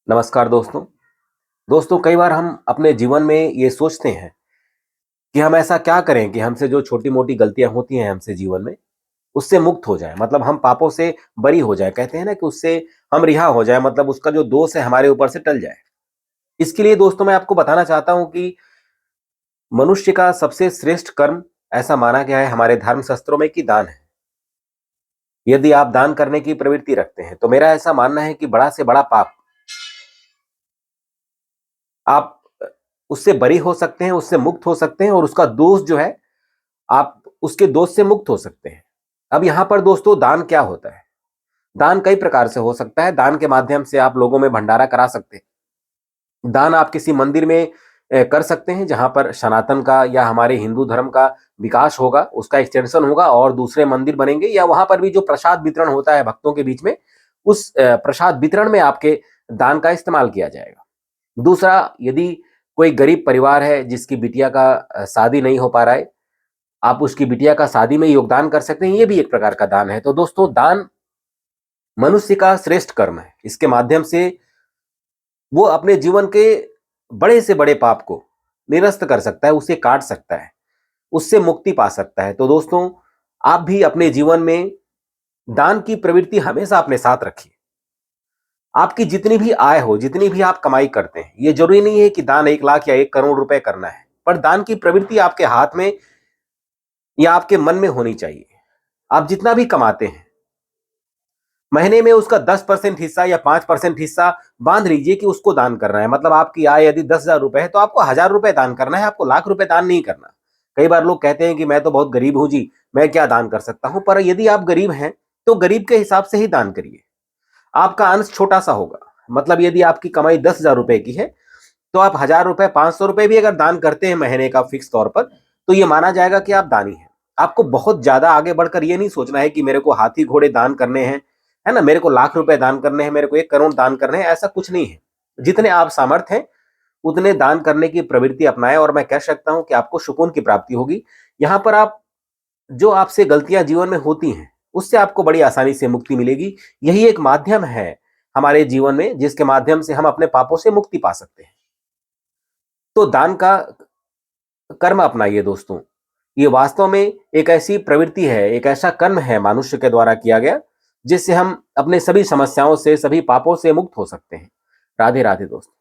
नमस्कार दोस्तों। दोस्तों, कई बार हम अपने जीवन में ये सोचते हैं कि हम ऐसा क्या करें कि हमसे जो छोटी-मोटी गलतियाँ होती हैं हमसे जीवन में, उससे मुक्त हो जाएँ। मतलब हम पापों से बरी हो जाएँ। कहते हैं ना कि उससे हम रिहा हो जाएँ, मतलब उसका जो दोष है हमारे ऊपर से टल जाए। इसके लिए दोस्तों मैं आपको बताना चाहता हूँ कि मनुष्य का सबसे श्रेष्ठ कर्म ऐसा माना गया है हमारे धर्म शास्त्रों में कि दान है। यदि आप दान करने की प्रवृत्ति रखते हैं, तो मेरा ऐसा मानना है कि बड़ा से बड़ा पाप आप उससे बरी हो सकते हैं, उससे मुक्त हो सकते हैं और उसका दोष जो है, आप उसके दोष से मुक्त हो सकते हैं। अब यहाँ पर दोस्तों दान क्या होता है? दान कई प्रकार से हो सकता है। दान के माध्यम से आप लोगों में भंडारा करा सकते हैं। दान आप किसी मंदिर में कर सकते हैं जहाँ पर सनातन का या हमारे हिंदू धर्म का विकास होगा, उसका एक्सटेंशन होगा और दूसरे मंदिर बनेंगे, या वहाँ पर भी जो प्रसाद वितरण होता है भक्तों के बीच में, उस प्रसाद वितरण में आपके दान का इस्तेमाल किया जाएगा। दूसरा, यदि कोई गरीब परिवार है जिसकी बिटिया का शादी नहीं हो पा रहा है, आप उसकी बिटिया का शादी में योगदान कर सकते हैं, ये भी एक प्रकार का दान है। तो दोस्तों, दान मनुष्य का श्रेष्ठ कर्म है। इसके माध्यम से वो अपने जीवन के बड़े से बड़े पाप को निरस्त कर सकता है, उसे काट सकता है, उससे मुक्ति पा सकता है। तो दोस्तों, आप भी अपने जीवन में दान की प्रवृत्ति हमेशा अपने साथ रखिए। आपकी जितनी भी आय हो, जितनी भी आप कमाई करते हैं, ये जरूरी नहीं है कि दान 1 लाख या 1 करोड़ रुपए करना है, पर दान की प्रवृत्ति आपके हाथ में या आपके मन में होनी चाहिए। आप जितना भी कमाते हैं, महीने में उसका 10% हिस्सा या 5% हिस्सा बांध लीजिए कि उसको दान करना है। मतलब आपकी आय यदि 10,000 रुपए है, तो आपको 1,000 रुपए दान करना है, आपको लाख रुपए दान नहीं करना। कई बार लोग कहते हैं कि मैं तो बहुत गरीब हूं जी, मैं क्या दान कर सकता हूं। पर यदि आप गरीब हैं, तो गरीब के हिसाब से ही दान करिए। आपका अंश छोटा सा होगा। मतलब यदि आपकी कमाई 10,000 रुपए की है, तो आप 1,000 रुपए, 500 रुपए भी अगर दान करते हैं महीने का फिक्स तौर पर, तो ये माना जाएगा कि आप दानी हैं। आपको बहुत ज्यादा आगे बढ़कर ये नहीं सोचना है कि मेरे को हाथी घोड़े दान करने हैं, है ना, मेरे को लाख रुपए दान करने हैं, मेरे को 1 करोड़ दान करने हैं, ऐसा कुछ नहीं है। जितने आप सामर्थ हैं उतने दान करने की प्रवृत्ति अपनाएं और मैं कह सकता हूं कि आपको सुकून की प्राप्ति होगी। यहां पर आप जो आपसे गलतियां जीवन में होती हैं, उससे आपको बड़ी आसानी से मुक्ति मिलेगी। यही एक माध्यम है हमारे जीवन में जिसके माध्यम से हम अपने पापों से मुक्ति पा सकते हैं। तो दान का कर्म अपनाइए दोस्तों। ये वास्तव में एक ऐसी प्रवृत्ति है, एक ऐसा कर्म है मनुष्य के द्वारा किया गया, जिससे हम अपने सभी समस्याओं से, सभी पापों से मुक्त हो सकते हैं। राधे राधे दोस्तों।